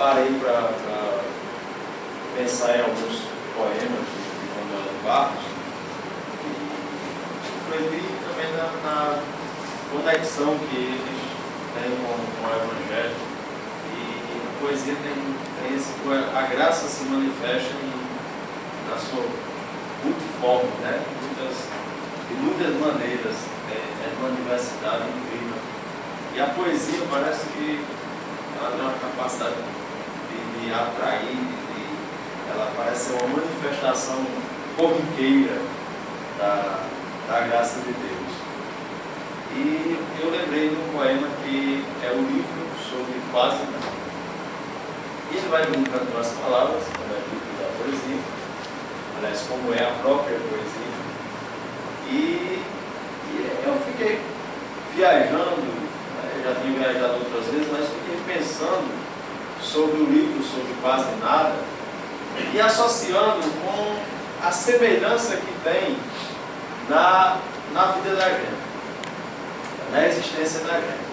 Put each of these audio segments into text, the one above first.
parei para pensar em alguns poemas de Manuel Barros e refleti também na conexão que eles têm com o Evangelho. E a poesia tem esse, a graça se manifesta na sua multiforme, né? De muitas maneiras, é uma diversidade incrível. E a poesia parece que ela tem uma capacidade de atrair, ela parece ser uma manifestação corriqueira da graça de Deus. E eu lembrei de um poema que é o livro sobre quase nada. E ele vai brincando com as palavras, como é o livro da poesia, aliás, como é a própria poesia. E eu fiquei viajando, já tinha viajado outras vezes, mas fiquei pensando sobre o livro, sobre quase nada, e associando com a semelhança que tem na vida da gente, na existência da gente.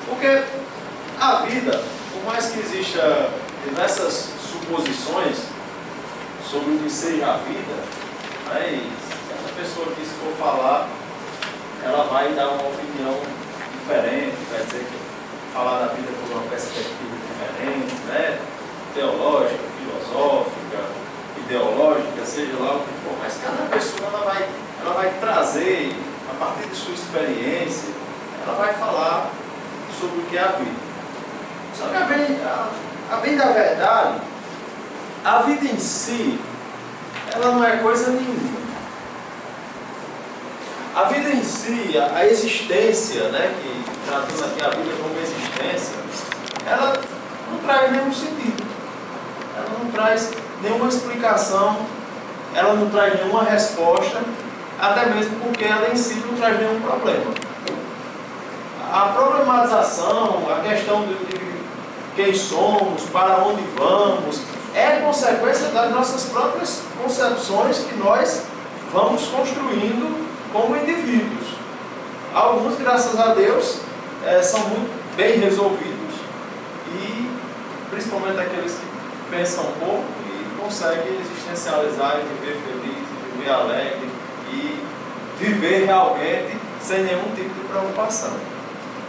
Porque a vida, por mais que exista diversas suposições sobre o que seja a vida, mas essa pessoa que, se for falar, ela vai dar uma opinião diferente, vai dizer que falar da vida por uma perspectiva diferente, né? Teológica, filosófica, ideológica, seja lá o que for. Mas cada pessoa ela vai trazer, a partir de sua experiência, ela vai falar sobre o que é a vida. Só que a bem da verdade, a vida em si, ela não é coisa nenhuma. A vida em si, a existência, né, que tratando aqui a vida como existência, ela não traz nenhum sentido. Ela não traz nenhuma explicação, ela não traz nenhuma resposta, até mesmo porque ela em si não traz nenhum problema. A problematização, a questão de quem somos, para onde vamos, é consequência das nossas próprias concepções que nós vamos construindo como indivíduos. Alguns, graças a Deus, são muito bem resolvidos, e principalmente aqueles que pensam um pouco e conseguem existencializar e viver feliz, e viver alegre e viver realmente sem nenhum tipo de preocupação.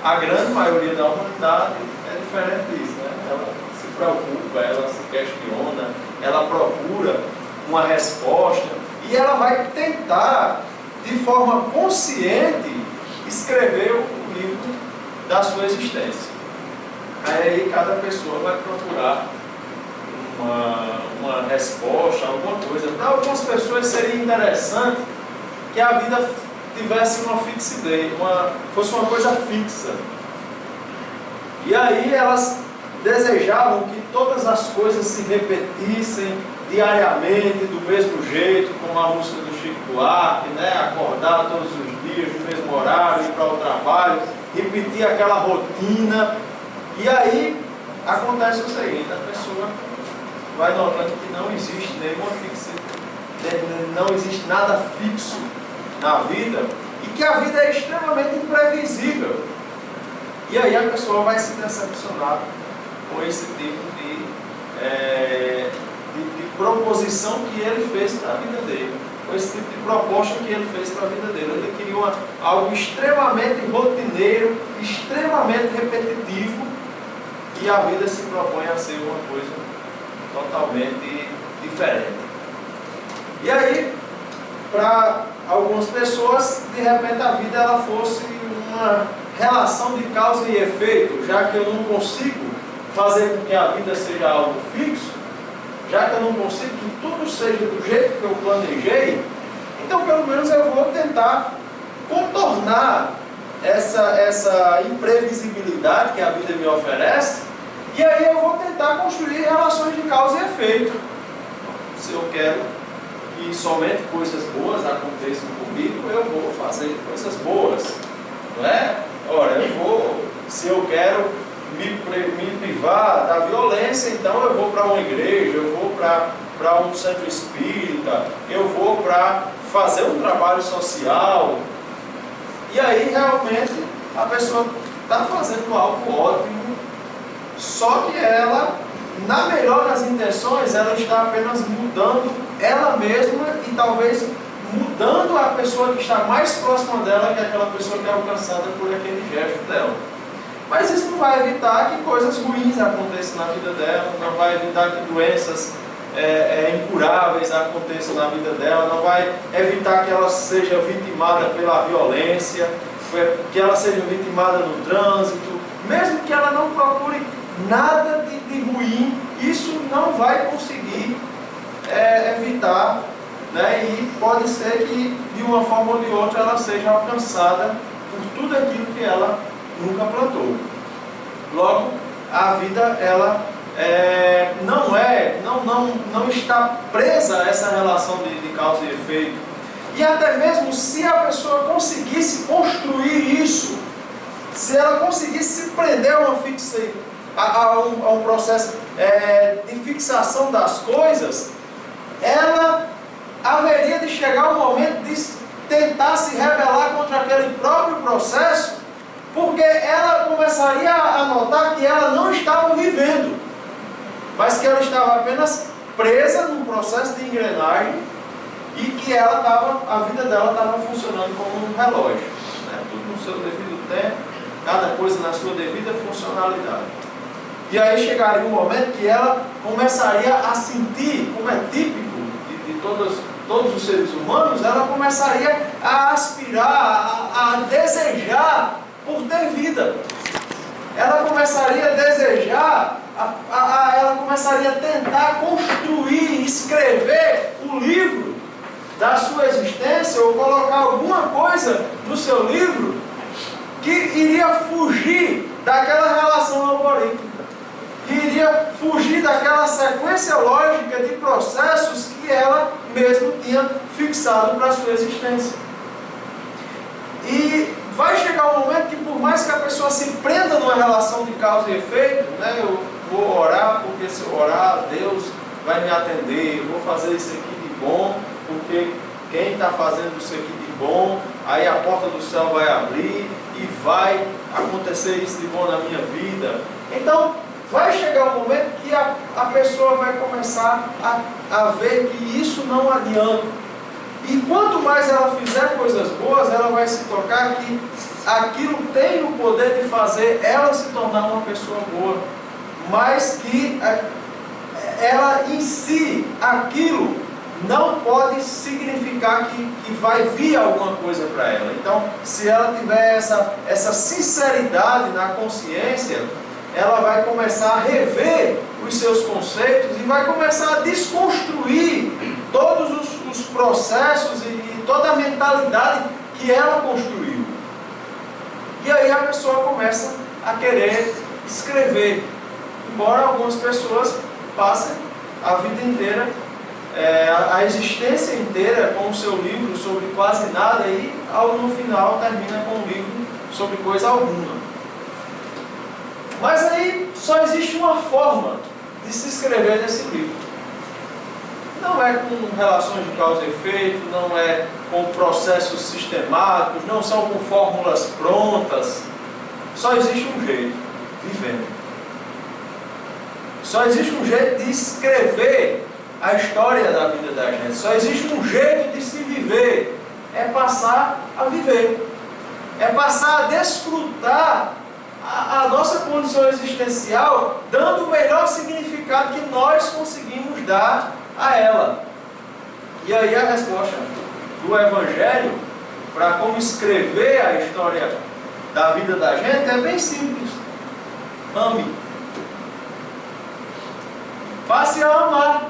A grande maioria da humanidade é diferente disso, né? Ela se preocupa, ela se questiona, ela procura uma resposta e ela vai tentar, de forma consciente, escrever o livro da sua existência. Aí cada pessoa vai procurar uma resposta, alguma coisa. Para algumas pessoas seria interessante que a vida tivesse uma fixidez, fosse uma coisa fixa. E aí elas desejavam que todas as coisas se repetissem diariamente, do mesmo jeito, como a música do Chico Buarque, né? Acordar todos os dias, no mesmo horário, ir para o trabalho, repetir aquela rotina. E aí acontece o seguinte: a pessoa vai notando que não existe nenhuma fixidade, não existe nada fixo na vida, e que a vida é extremamente imprevisível. E aí a pessoa vai se decepcionar com esse tipo de proposição que ele fez para a vida dele, com esse tipo de proposta que ele fez para a vida dele. Ele queria algo extremamente rotineiro, extremamente repetitivo, e a vida se propõe a ser uma coisa totalmente diferente. E aí, para algumas pessoas, de repente a vida ela fosse uma relação de causa e efeito, já que eu não consigo fazer com que a vida seja algo fixo, já que eu não consigo que tudo seja do jeito que eu planejei, então pelo menos eu vou tentar contornar essa imprevisibilidade que a vida me oferece, e aí eu vou tentar construir relações de causa e efeito. Se eu quero que somente coisas boas aconteçam comigo, eu vou fazer coisas boas, não é? Ora, se eu quero me privar da violência, então eu vou para uma igreja, eu vou para um centro espírita, eu vou para fazer um trabalho social. E aí realmente a pessoa está fazendo algo ótimo só que ela, na melhor das intenções, ela está apenas mudando ela mesma e talvez mudando a pessoa que está mais próxima dela, que é aquela pessoa que é alcançada por aquele gesto dela. Mas isso não vai evitar que coisas ruins aconteçam na vida dela, não vai evitar que doenças incuráveis aconteçam na vida dela, não vai evitar que ela seja vitimada pela violência, que ela seja vitimada no trânsito, mesmo que ela não procure nada de ruim, isso não vai conseguir evitar, né? E pode ser que de uma forma ou de outra ela seja alcançada por tudo aquilo que ela nunca plantou. Logo, a vida ela não está presa a essa relação de causa e efeito. E até mesmo se a pessoa conseguisse construir isso, se ela conseguisse se prender a um processo de fixação das coisas, ela haveria de chegar um momento de tentar se rebelar contra aquele próprio processo, porque ela começaria a notar que ela não estava vivendo, mas que ela estava apenas presa num processo de engrenagem e que a vida dela estava funcionando como um relógio, né? Tudo no seu devido tempo, cada coisa na sua devida funcionalidade. E aí chegaria um momento que ela começaria a sentir, como é típico de todos os seres humanos, ela começaria a aspirar, a desejar por ter vida. Ela começaria a desejar, ela começaria a tentar construir, escrever o livro da sua existência, ou colocar alguma coisa no seu livro que iria fugir daquela relação algorítmica, que iria fugir daquela sequência lógica de processos que ela mesma tinha fixado para a sua existência. E vai chegar um momento que, por mais que a pessoa se prenda numa relação de causa e efeito, né, eu vou orar porque se eu orar, Deus vai me atender, eu vou fazer isso aqui de bom, porque quem está fazendo isso aqui de bom, aí a porta do céu vai abrir e vai acontecer isso de bom na minha vida. Então, vai chegar um momento que a pessoa vai começar a ver que isso não adianta. E quanto mais ela fizer coisas boas, ela vai se tocar que aquilo tem o poder de fazer ela se tornar uma pessoa boa, mas que ela em si, aquilo não pode significar que vai vir alguma coisa para ela. Então, se ela tiver essa sinceridade na consciência, ela vai começar a rever os seus conceitos e vai começar a desconstruir todos os processos e toda a mentalidade que ela construiu. E aí a pessoa começa a querer escrever, embora algumas pessoas passem a vida inteira, a existência inteira com o seu livro sobre quase nada e no final termina com um livro sobre coisa alguma. Mas aí só existe uma forma de se escrever nesse livro. Não é com relações de causa e efeito, não é com processos sistemáticos, não são com fórmulas prontas. Só existe um jeito: vivendo. Só existe um jeito de escrever a história da vida da gente. Só existe um jeito de se viver: é passar a viver. É passar a desfrutar a nossa condição existencial, dando o melhor significado que nós conseguimos dar a ela. E aí a resposta do Evangelho para como escrever a história da vida da gente é bem simples: ame. Passe a amar.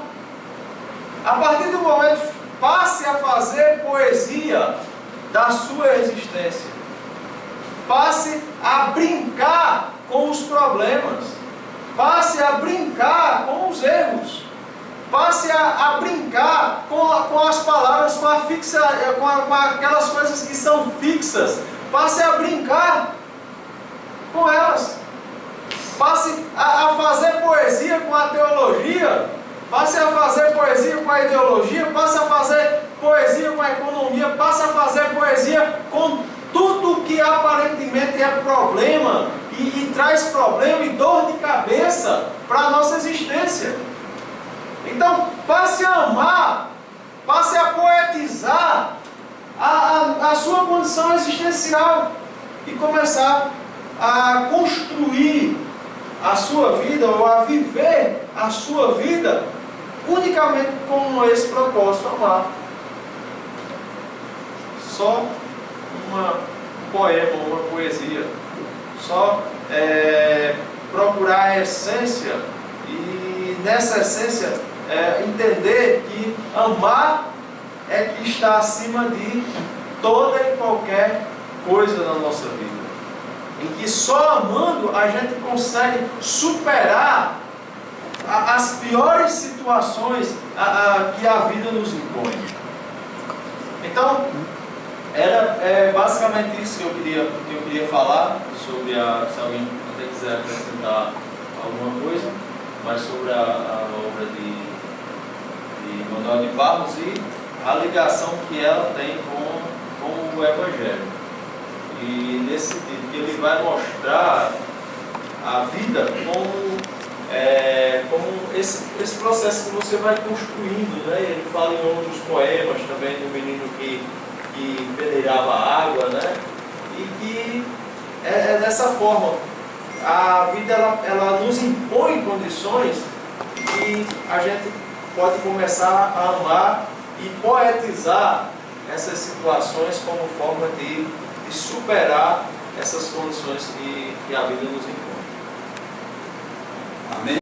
A partir do momento, passe a fazer poesia da sua existência. Passe a brincar com os problemas. Passe a brincar com os erros. Passe a brincar com as palavras, com aquelas coisas que são fixas. Passe a brincar com elas. Passe a fazer poesia com a teologia. Passe a fazer poesia com a ideologia. Passe a fazer poesia com a economia. Passe a fazer poesia com tudo que aparentemente é problema e traz problema e dor de cabeça para a nossa existência. Então, passe a amar, passe a poetizar a sua condição existencial e começar a construir a sua vida ou a viver a sua vida unicamente com esse propósito, amar. Só um poema, uma poesia, só procurar a essência e nessa essência entender que amar é que está acima de toda e qualquer coisa na nossa vida. E que só amando a gente consegue superar as piores situações que a vida nos impõe. Então, era basicamente isso que eu queria falar sobre se alguém até quiser acrescentar alguma coisa, mas sobre a obra de Manuel de Barros e a ligação que ela tem com o Evangelho. E nesse sentido, que ele vai mostrar a vida como esse processo que você vai construindo, né? Ele fala em outros poemas também do menino que peneirava água, né? E que é dessa forma. A vida ela nos impõe condições e a gente pode começar a amar e poetizar essas situações como forma de superar essas condições que a vida nos impõe.